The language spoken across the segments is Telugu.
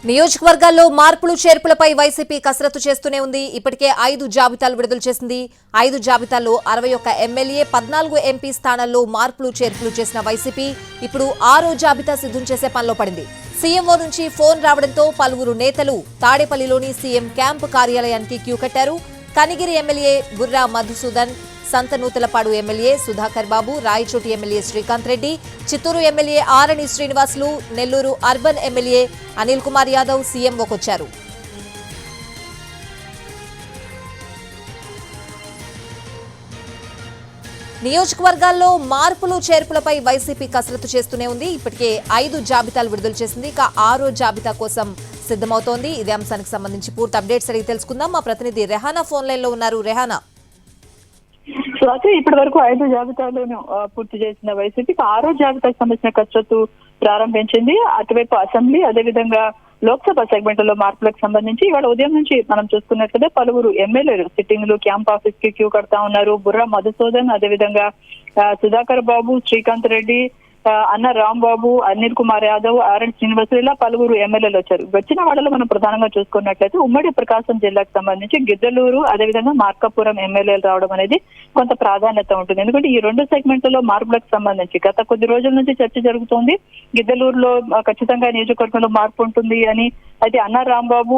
నియోజకవర్గాల్లో మార్పులు చేర్పులపై వైసీపీ కసరత్తు చేస్తూనే ఉంది. ఇప్పటికే 5 జాబితాలు విడుదల చేసింది. 5 జాబితాల్లో 61 ఎమ్మెల్యే, 14 ఎంపీ స్థానాల్లో మార్పులు చేర్పులు చేసిన వైసీపీ ఇప్పుడు 6వ జాబితా సిద్ధం చేసే పనిలో పడింది. సీఎంఓ నుంచి ఫోన్ రావడంతో పలువురు నేతలు తాడేపల్లిలోని సీఎం క్యాంపు కార్యాలయానికి క్యూ కట్టారు. కనిగిరి ఎమ్మెల్యే బుర్రా మధుసూదన్, సంతనూతలపాడు ఎమ్మెల్యే సుధాకర్ బాబు, రాయచోటి ఎమ్మెల్యే శ్రీకాంత్ రెడ్డి, చిత్తూరు ఎమ్మెల్యే ఆరణి శ్రీనివాసులు, నెల్లూరు అర్బన్ ఎమ్మెల్యే అనిల్ కుమార్ యాదవ్ సీఎంఓకొచ్చారు. నియోజకవర్గాల్లో మార్పులు చేర్పులపై వైసీపీ కసరత్తు చేస్తూనే ఉంది. ఇప్పటికే 5 జాబితాలు విడుదల చేసింది. ఇక 6వ జాబితా కోసం సిద్ధమవుతోంది. ఇదే అంశానికి సంబంధించి పూర్తి అప్డేట్స్ అడిగి తెలుసుకుందాం. మా ప్రతినిధి రెహానా ఫోన్ లైన్ లో ఉన్నారు. రెహానా, స్వాతి, ఇప్పటి వరకు 5 జాబితాలను పూర్తి చేసిన వైసీపీకి 6వ జాబితాకు సంబంధించిన కసరత్తు ప్రారంభించింది. అటువైపు అసెంబ్లీ, అదేవిధంగా లోక్సభ సెగ్మెంట్లలో మార్పులకు సంబంధించి ఇవాళ ఉదయం నుంచి మనం చూసుకున్నట్లయితే పలువురు ఎమ్మెల్యేలు సిట్టింగ్లు క్యాంప్ ఆఫీస్ కి క్యూ కడతా ఉన్నారు. బుర్రా మధుసూదన్, అదేవిధంగా సుధాకర్ బాబు, శ్రీకాంత్ రెడ్డి, అన్న రాంబాబు, అనిల్ కుమార్ యాదవ్, ఆర్ఎన్ శ్రీనివాసులు, ఇలా పలువురు ఎమ్మెల్యేలు వచ్చారు. వచ్చిన వాళ్ళలో మనం ప్రధానంగా చూసుకున్నట్లయితే ఉమ్మడి ప్రకాశం జిల్లాకు సంబంధించి గిద్దలూరు, అదేవిధంగా మార్కాపురం ఎమ్మెల్యేలు రావడం అనేది కొంత ప్రాధాన్యత ఉంటుంది. ఎందుకంటే ఈ 2 సెగ్మెంట్లలో మార్పులకు సంబంధించి గత కొద్ది రోజుల నుంచి చర్చ జరుగుతోంది. గిద్దలూరులో ఖచ్చితంగా నియోజకవర్గంలో మార్పు ఉంటుంది అని. అయితే అన్న రాంబాబు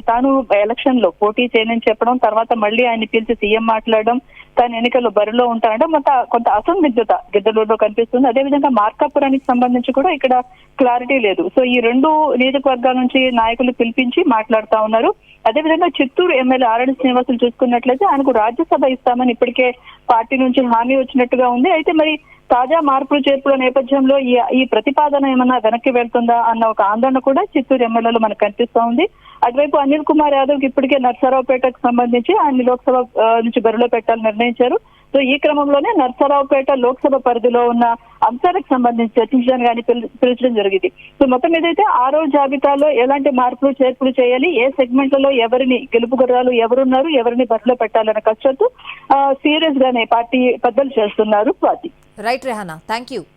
తాను ఎలక్షన్ లో పోటీ చేయనని చెప్పడం, తర్వాత మళ్ళీ ఆయన పిలిచి సీఎం మాట్లాడడం, తాను ఎన్నికల్లో బరిలో ఉంటానంటే కొంత అసందిగ్ధత గిద్దలూరులో కనిపిస్తుంది. అదేవిధంగా మార్కాపురానికి సంబంధించి కూడా ఇక్కడ క్లారిటీ లేదు. సో ఈ 2 నియోజకవర్గాల నుంచి నాయకులు పిలిపించి మాట్లాడుతా ఉన్నారు. అదేవిధంగా చిత్తూరు ఎమ్మెల్యే ఆరణి శ్రీనివాసులు చూసుకున్నట్లయితే ఆయనకు రాజ్యసభ ఇస్తామని ఇప్పటికే పార్టీ నుంచి హామీ వచ్చినట్టుగా ఉంది. అయితే మరి తాజా మార్పులు చేర్పుల నేపథ్యంలో ఈ ప్రతిపాదన ఏమన్నా వెనక్కి వెళ్తుందా అన్న ఒక ఆందోళన కూడా చిత్తూరు ఎమ్మెల్యేలో మనకు కనిపిస్తూ ఉంది. అటువైపు అనిల్ కుమార్ యాదవ్ కి ఇప్పటికే నర్సరావుపేటకు సంబంధించి ఆయన లోక్సభ నుంచి బరిలో పెట్టాలని నిర్ణయించారు. సో ఈ క్రమంలోనే నర్సరావుపేట లోక్సభ పరిధిలో ఉన్న అంశాలకు సంబంధించి చర్చించడానికి కానీ పిలిచడం జరిగింది. సో మొత్తం ఏదైతే 6వ జాబితాలో ఎలాంటి మార్పులు చేర్పులు చేయాలి, ఏ సెగ్మెంట్లలో ఎవరిని గెలుపు గుర్రాలు ఎవరున్నారు, ఎవరిని బరిలో పెట్టాలన్న కసరత్తు సీరియస్ గానే పార్టీ పెద్దలు చేస్తున్నారు. Swathi. Right Rehana, thank you.